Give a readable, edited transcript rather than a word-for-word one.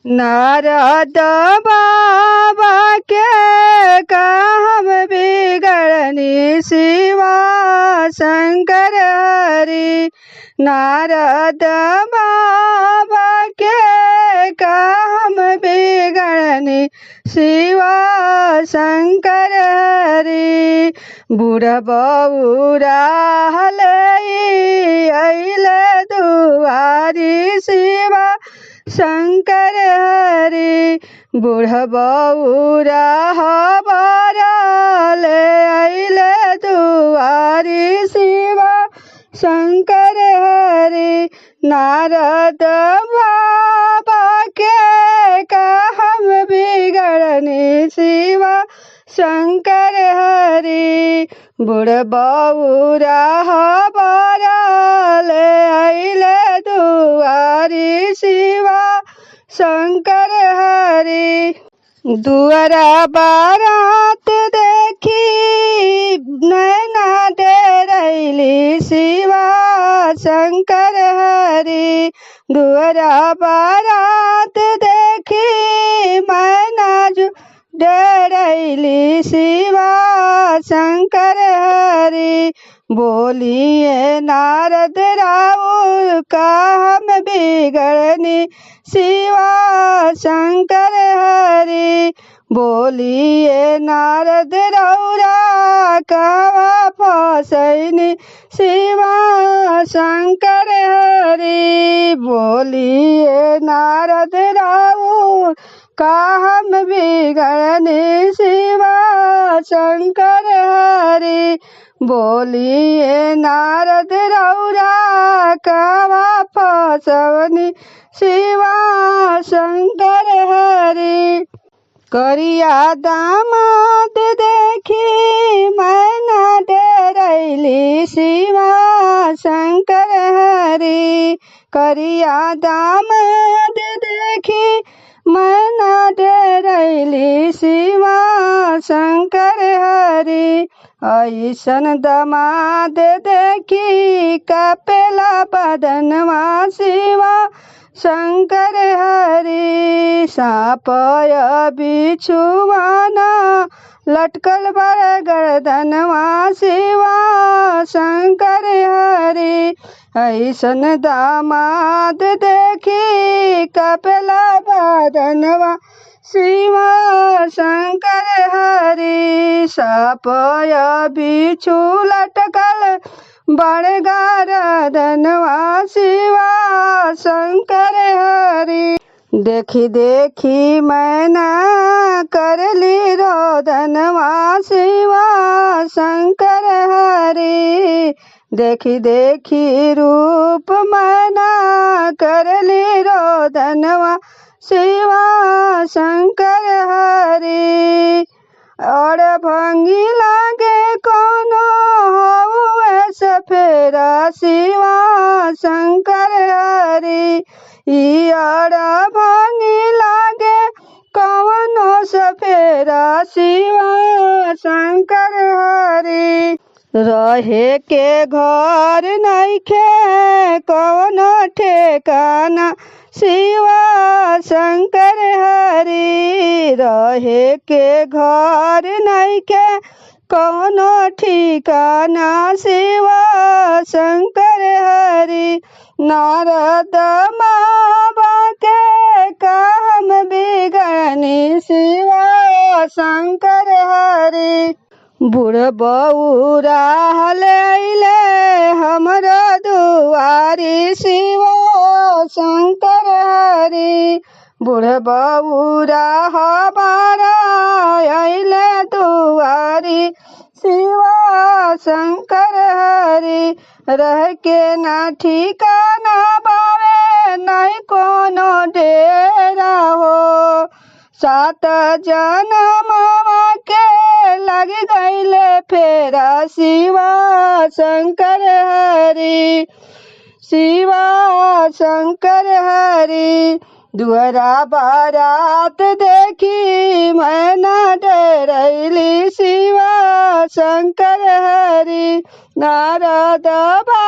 नारद बाबा के कहम बिगड़नी शिवा शंकर हरि। नारद बाबा के कहम बिगड़नी शिवा शंकर हरि। बूढ़ बौरा अइले दुआरी शिवा शंकर हरि। बूढ़ बौरा अइले दुआरी शिवा शंकर हरि। नारद बाबा के कहम बिगड़नी शिवा शंकर हरि। बूढ़ बौरा अइले दुआरी शिवा शंकर हरि। दुआरा बारात देखी नैना डेरैली शिवा शंकर हरि। दुआरा बारात देखी मैना डेरैली शिवा शंकर हरि। बोलिए नारद राउर कहम बिगड़नी शिवा शंकर हरि। बोलिए नारद रौरा कहवा फसैनी शिवा शंकर हरि। बोलिए नारद राउर कहम बिगड़नी शिवा शंकर हरि। बोलिए नारद रौरा कहवा फसवनी शिवा शंकर हरि। करिया दामाद देखी मैना डेरैली शिवा शंकर हरि। करिया दामाद देखी मैना डेरैली शिवा शंकर हरि। ऐसन दामाद देखी कपेला बदनवा शिवा शंकर हरि। साप बिछुआना लटकल बड़ गर्दनवा शिवा शंकर हरि। ऐसन दामाद देखी कपेला बदनवा शिवा शंकर हरि। साप बिछु लटकल बड़ गर्दनवा शिवा शंकर हरि। देखी देखी मैना करली रोदनवा शिवा शंकर हरि। देखी देखी रूप मैना करली रोदनवा शिवा शंकर हरि। और भंगी लागे कोनो हउए सफेरा शिवा शंकर हरि। ई और भंगी लागे कवनो सफेरा शिवा शंकर हरि। रहे के घर नइखे कवनो ठेकाना शिवा शंकर हरि। रहे के घर नइखे कवनो ठिकाना शिवा शंकर हरि। नारद बाबा के कहम बिगड़नी शिवा शंकर हरि। बूढ़ बौरा अइले हमर दुआरी शिवा शंकर हरि। बूढ़ बौरा अइले दुआरी शिवा शंकर हरि। रह के ना ठिकाना बावे नहीं कोनो डेरा हो। 7 जनमवा के लग गईले फेरा शिवा शंकर हरि। शिवा शंकर हरि। दुआरा बारात देखी मैना डेरैली शिवा शंकर हरि। नारद बाबा